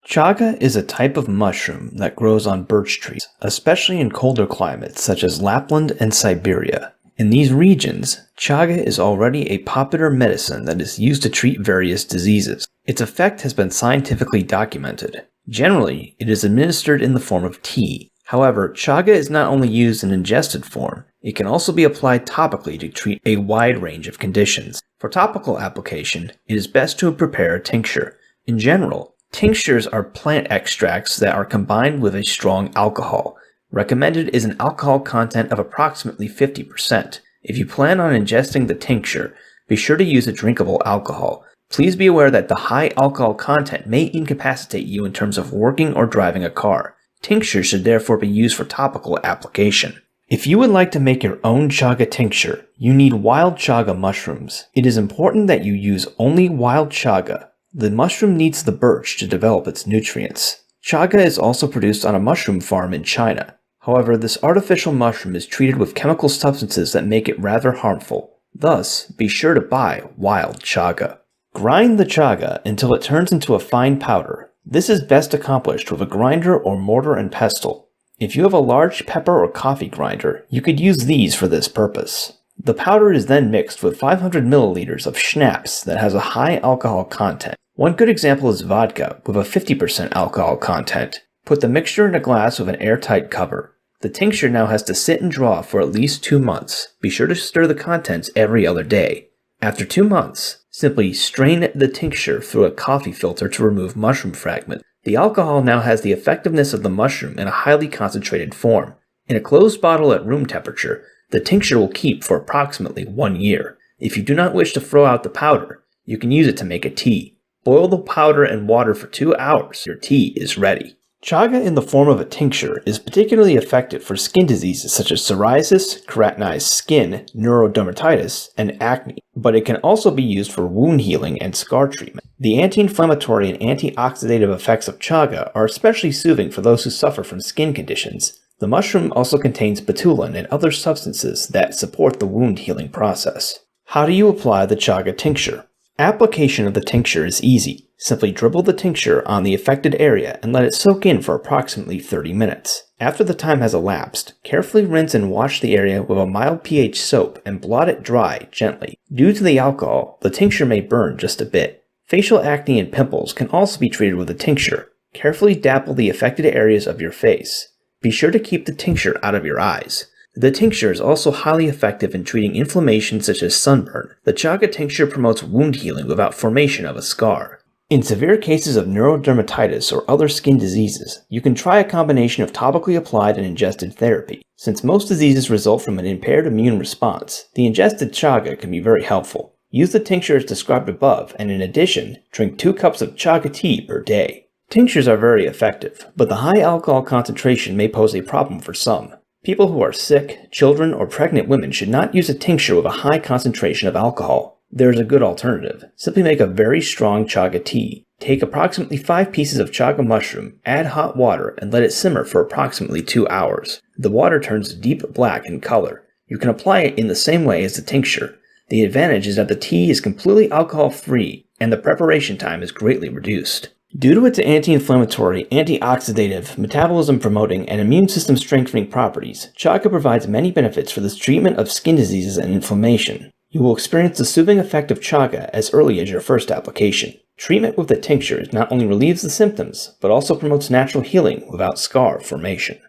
Chaga is a type of mushroom that grows on birch trees, especially in colder climates such as Lapland and Siberia. In these regions, chaga is already a popular medicine that is used to treat various diseases. Its effect has been scientifically documented. Generally, it is administered in the form of tea. However, chaga is not only used in ingested form, it can also be applied topically to treat a wide range of conditions. For topical application, it is best to prepare a tincture. In general, tinctures are plant extracts that are combined with a strong alcohol. Recommended is an alcohol content of approximately 50%. If you plan on ingesting the tincture, be sure to use a drinkable alcohol. Please be aware that the high alcohol content may incapacitate you in terms of working or driving a car. Tincture should therefore be used for topical application. If you would like to make your own chaga tincture, you need wild chaga mushrooms. It is important that you use only wild chaga. The mushroom needs the birch to develop its nutrients. Chaga is also produced on a mushroom farm in China. However, this artificial mushroom is treated with chemical substances that make it rather harmful. Thus, be sure to buy wild chaga. Grind the chaga until it turns into a fine powder. This is best accomplished with a grinder or mortar and pestle. If you have a large pepper or coffee grinder, you could use these for this purpose. The powder is then mixed with 500 milliliters of schnapps that has a high alcohol content. One good example is vodka with a 50% alcohol content. Put the mixture in a glass with an airtight cover. The tincture now has to sit and draw for at least 2 months. Be sure to stir the contents every other day. After 2 months, simply strain the tincture through a coffee filter to remove mushroom fragments. The alcohol now has the effectiveness of the mushroom in a highly concentrated form. In a closed bottle at room temperature, the tincture will keep for approximately 1 year. If you do not wish to throw out the powder, you can use it to make a tea. Boil the powder in water for 2 hours. Your tea is ready. Chaga in the form of a tincture is particularly effective for skin diseases such as psoriasis, keratinized skin, neurodermatitis, and acne, but it can also be used for wound healing and scar treatment. The anti-inflammatory and anti-oxidative effects of chaga are especially soothing for those who suffer from skin conditions. The mushroom also contains betulin and other substances that support the wound healing process. How do you apply the chaga tincture? Application of the tincture is easy. Simply dribble the tincture on the affected area and let it soak in for approximately 30 minutes. After the time has elapsed, carefully rinse and wash the area with a mild pH soap and blot it dry gently. Due to the alcohol, the tincture may burn just a bit. Facial acne and pimples can also be treated with a tincture. Carefully dapple the affected areas of your face. Be sure to keep the tincture out of your eyes. The tincture is also highly effective in treating inflammation such as sunburn. The chaga tincture promotes wound healing without formation of a scar. In severe cases of neurodermatitis or other skin diseases, you can try a combination of topically applied and ingested therapy. Since most diseases result from an impaired immune response, the ingested chaga can be very helpful. Use the tincture as described above, and in addition, drink 2 cups of chaga tea per day. Tinctures are very effective, but the high alcohol concentration may pose a problem for some. People who are sick, children, or pregnant women should not use a tincture with a high concentration of alcohol. There is a good alternative. Simply make a very strong chaga tea. Take approximately 5 pieces of chaga mushroom, add hot water, and let it simmer for approximately 2 hours. The water turns deep black in color. You can apply it in the same way as the tincture. The advantage is that the tea is completely alcohol-free, and the preparation time is greatly reduced. Due to its anti-inflammatory, anti-oxidative, metabolism-promoting, and immune system-strengthening properties, chaga provides many benefits for the treatment of skin diseases and inflammation. You will experience the soothing effect of chaga as early as your first application. Treatment with the tincture not only relieves the symptoms, but also promotes natural healing without scar formation.